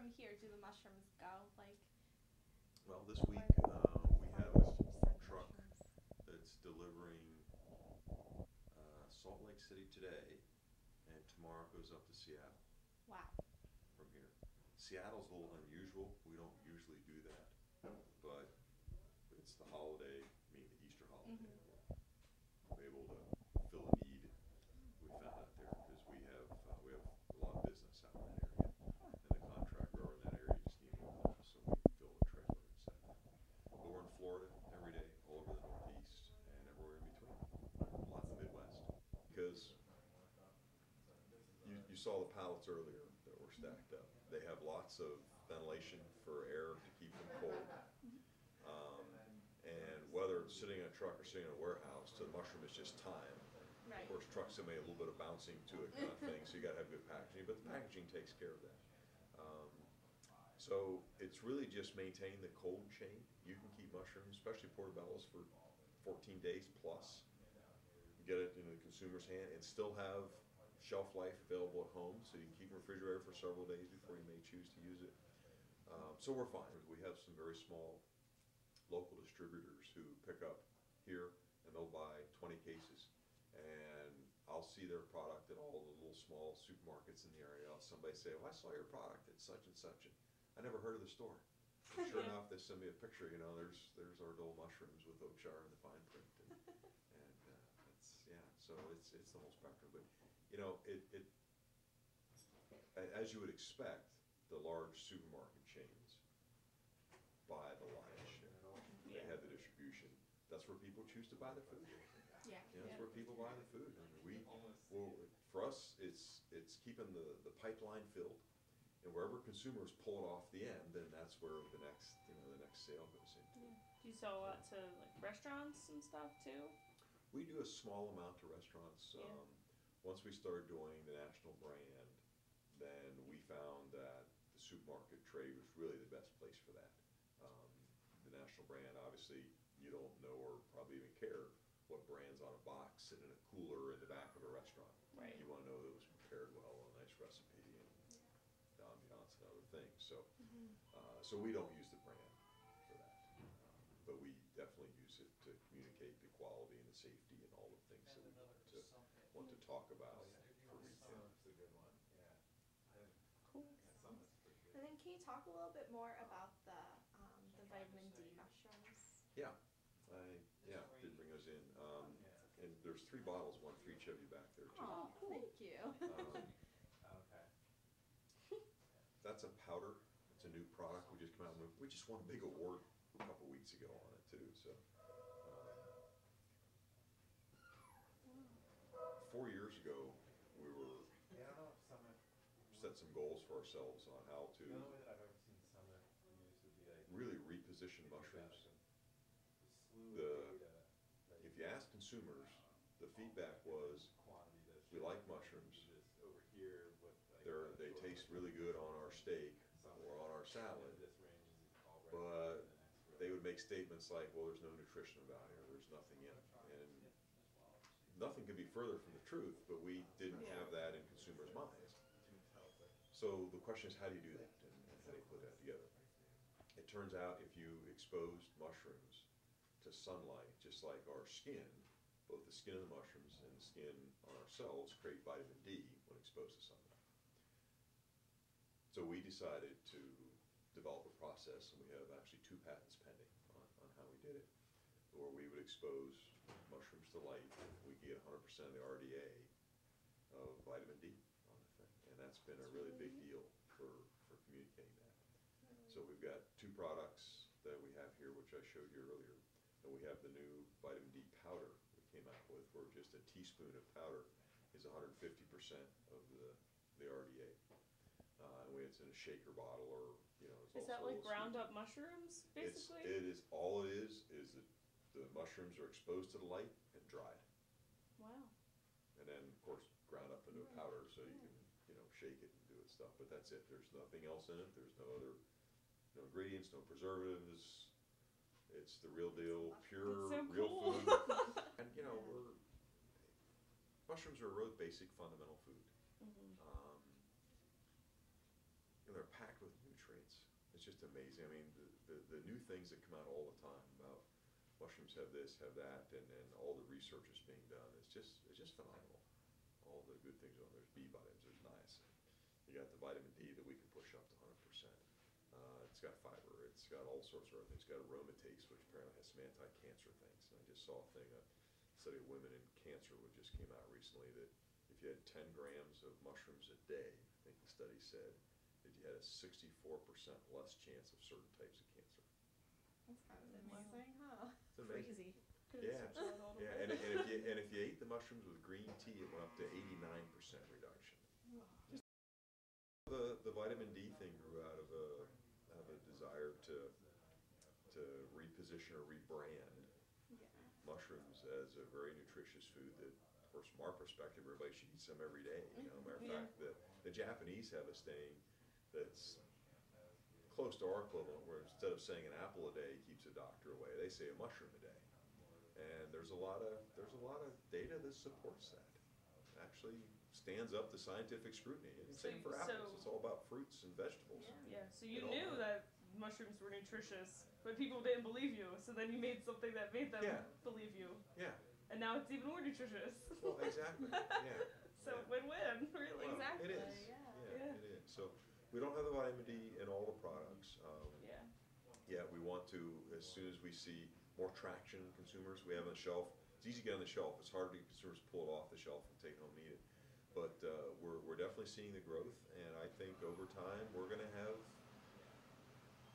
from here do the mushrooms go? Like, Well, this week where are the we have farmers a send truck mushrooms? that's delivering Salt Lake City today, and tomorrow it goes up to Seattle Wow. from here. Seattle's a little unusual. We don't usually do that, but it's the holiday, I mean the Easter holiday. Mhm. We're able to fill a need we found out there because we have a lot of business out in that area, and the contract grower in that area just needed more than us, so we filled a trailer and set it down. But we're in Florida every day, all over the Northeast, and everywhere in between, a lot in the Midwest. Because you saw the pallets earlier that were stacked up. They have lots of ventilation for air to keep them cold. Um, and whether it's sitting in a truck or sitting in a warehouse, to the mushroom it's just time. Of Right. course, trucks have made a little bit of bouncing to it kind of thing, so you gotta have good packaging, but the packaging takes care of that. So it's really just maintain the cold chain. You can keep mushrooms, especially portobellos, for 14 days plus. Get it in the consumer's hand and still have shelf life available at home, so you can keep them refrigerated for several days before you may choose to use it. So we're fine. We have some very small local distributors who pick up here, and they'll buy 20 cases. And I'll see their product at all the little small supermarkets in the area. Somebody say, "Well, I saw your product at such and such," and I never heard of the store. And sure enough, they send me a picture. There's our Dole mushrooms with Oakshire in the fine print, and it's yeah. So it's the whole spectrum. But as you would expect, the large supermarket chains buy the lion's share. They Yeah. have the distribution. That's where people choose to buy the food. Yeah. That's where people buy the food. I mean, for us, it's keeping the pipeline filled, and wherever consumers pull it off the end, then that's where the next sale goes into. Yeah. Do you sell a lot to like restaurants and stuff too? We do a small amount to restaurants. Yeah. Once we started doing the national brand, then we found that the supermarket trade was really the best place for that. Um, the national brand, obviously, you don't know or probably even care what brand's on a box sitting in a cooler in the back of a restaurant. Right. You want to know that it was prepared well, a nice recipe, and the ambiance and other things. So we don't use the brand for that, but we definitely use it to communicate the quality and the safety and all the things that we want to talk about for retail. Cool. And then can you talk a little bit more about the vitamin D mushrooms? Yeah, did bring those in. And there's 3 bottles, one for each of you back there too. Oh, cool. Thank you. That's a powder. It's a new product we just come out with. We just won a big award a couple weeks ago on it too. So 4 years ago, we were set some goals for ourselves on how to really reposition mushrooms. If you ask consumers, the feedback was, we like mushrooms. They taste really good on our steak or on our salad, but they would make statements like, well, there's no nutrition about it, or there's nothing in it. And nothing could be further from the truth, but we didn't have that in consumers' minds. So the question is, how do you do that, and how do you put that together? It turns out if you exposed mushrooms to sunlight, just like our skin, both the skin of the mushrooms and the skin on our cells create vitamin D when exposed to sunlight. So we decided to develop a process, and we have actually 2 patents pending on how we did it, where we would expose mushrooms to light, and we could get 100% of the RDA of vitamin D on the thing. And that's been a really big deal for communicating that. So we've got 2 products that we have here, which I showed you earlier. And we have the new vitamin D powder we came out with, where just a teaspoon of powder is 150% of the RDA. And it's in a shaker bottle, or it's Is also that a like little ground sweetener. up mushrooms, basically? It is all it is the mushrooms are exposed to the light and dried. Wow. And then, of course, ground up into a powder so you can, shake it and do its stuff. But that's it. There's nothing else in it. There's no ingredients, no preservatives. It's the real deal, pure, That's so real cool. food. And, mushrooms are a really basic fundamental food. Mhm. They're packed with nutrients. It's just amazing. I mean, the new things that come out all the time about mushrooms have this, have that, and all the research is being done. It's just phenomenal. All the good things on there's B vitamins, there's niacin. You got the vitamin D that we can push up to 100%. It's got fiber. It's got all sorts of other things. It's got aromatase, which apparently has some anti-cancer things. And I just saw a thing, a study of women in cancer, which just came out recently, that if you had 10 grams of mushrooms a day, I think the study said that you had a 64% less chance of certain types of cancer. That's kind of amazing, huh? It's amazing. Crazy. Could've Yeah, switched that a little yeah, bit. and if you ate the mushrooms with green tea, it went up to 89% reduction. The vitamin D thing grew out of a desire to reposition or rebrand Yeah. mushrooms as a very nutritious food that, of course, from our perspective, everybody should eat some every day. You know, matter of Yeah. fact, the Japanese have a saying that's close to our equivalent, where instead of saying an apple a day keeps a doctor away, they say a mushroom a day. And there's a lot of data that supports that. Actually stands up to scientific scrutiny. And So same for you- apples. so- It's all about fruits and vegetables. Yeah, so you It all knew matters. that mushrooms were nutritious, but people didn't believe you, so then you made something that made them Yeah. believe you. Yeah. And now it's even more nutritious. Well, exactly. Yeah. So Yeah. win-win, really. Well, Exactly, It is. yeah. Yeah. It is. So we don't have the vitamin D in all the products. Yeah. Yeah, we want to, as soon as we see more traction in consumers, we have on the shelf. It's easy to get on the shelf. It's hard to get consumers to pull it off the shelf and take it home and eat it. But we're definitely seeing the growth, and I think over time we're going to have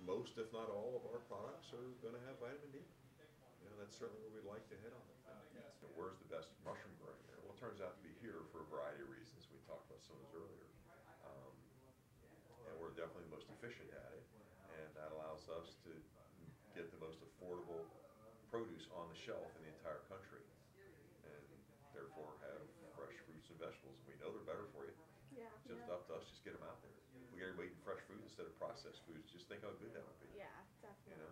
most, if not all, of our products are going to have vitamin D. You know, that's certainly where we'd like to head on that thing. Where's the best mushroom growing there? Well, it turns out to be here for a variety of reasons. We talked about some of those earlier. And we're definitely the most efficient at it, and that allows us to get the most affordable produce on the shelf in the entire country, and therefore have fresh fruits and vegetables. We know they're better for you. Yeah. It's just up to us, just get them out there. We got everybody eating fresh food instead of processed foods. Just think how good that would be. Yeah, definitely.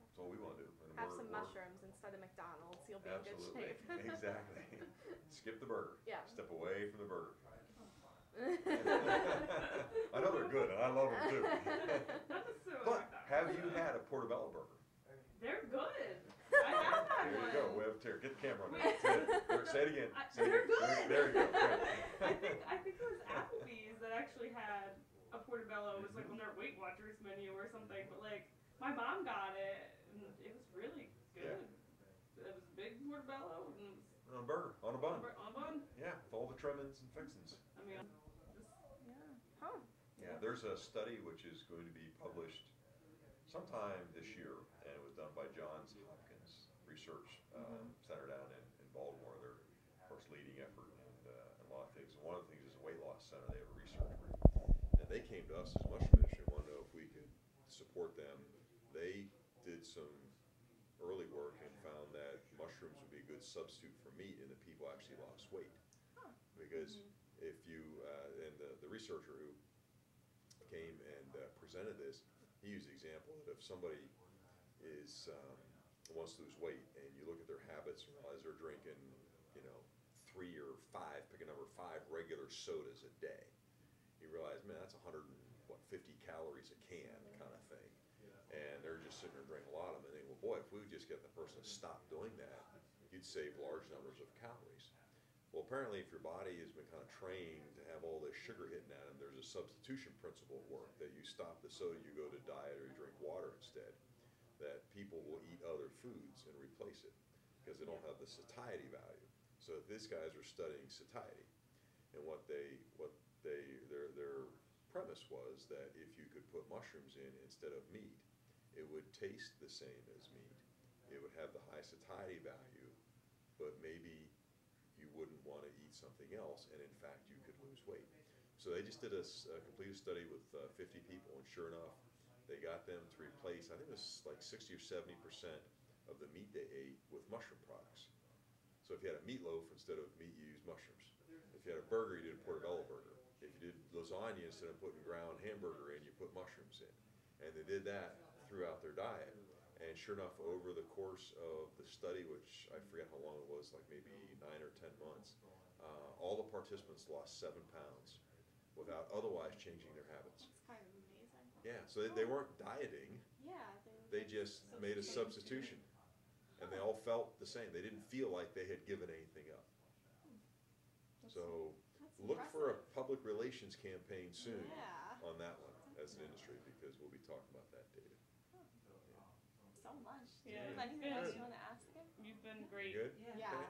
That's what we want to do. And Have some mushrooms instead of McDonald's. You'll be in good Absolutely. shape. Exactly. Skip the burger. Yeah. Step away from the burger. I know they're good, and I love them too. Not necessarily But like that. have you had a portobello burger? They're good. I have had There one. you go. We have Terry. Get the camera on Wait. that. Say it again. Say it They're again. good. There you go. Great. I think it was Applebee's that actually had a portobello. It was like on their Weight Watchers menu or something. But like my mom got it, and it was really good. Yeah. It was a big portobello, and it was On a burger, on a bun. on a bun. Yeah, with all the trimmings and fixings. I mean, Yeah. Huh. Yeah, there's a study which is going to be published sometime this year, and it was done by Johns Hopkins Research Center down in Baltimore. They're, of course, leading effort and a lot of things. And one of the things is a weight loss center. They have a research group, and they came to us as mushroom industry and wanted to know if we could support them. They did some early work and found that mushrooms would be a good substitute for meat, and that people actually lost weight. Huh. Because if you, and the researcher who came and presented this, he used the example that if somebody is, wants to lose weight, and you look at their habits and realize they're drinking, 3 or 5, pick a number, 5 regular sodas a day, you realize, man, that's 150 calories a can kind of thing. And they're just sitting there drinking a lot of them, and they think, well, boy, if we would just get the person to stop doing that, you'd save large numbers of calories. Well, apparently, if your body has been kind of trained to have all this sugar hitting at them, there's a substitution principle at work, that you stop the soda, you go to diet, or you drink water instead, that people will eat other foods and replace it, because they don't have the satiety value. So these guys are studying satiety, and their premise was that if you could put mushrooms in instead of meat, it would taste the same as meat. It would have the high satiety value, but maybe you wouldn't want to eat something else, and in fact, you could lose weight. So they just did a completed study with 50 people, and sure enough, they got them to replace, I think it was like 60 or 70% of the meat they ate with mushroom products. So if you had a meatloaf, instead of meat, you used mushrooms. If you had a burger, you did a portobello burger. If you did lasagna, instead of putting ground hamburger in, you put mushrooms in. And they did that throughout their diet. And sure enough, over the course of the study, which I forget how long it was, like maybe 9 or 10 months, all the participants lost 7 pounds without otherwise changing their habits. That's kind of amazing. Yeah, so they weren't dieting, Yeah, they just made a substitution. And they all felt the same. They didn't feel like they had given anything up. So that's look for a impressive. public relations campaign soon Yeah. on that one as an industry, because we'll be talking about that data. So much. Do Yeah, you have anything good. else you want to ask him? You've been great. Good? Yeah. Okay.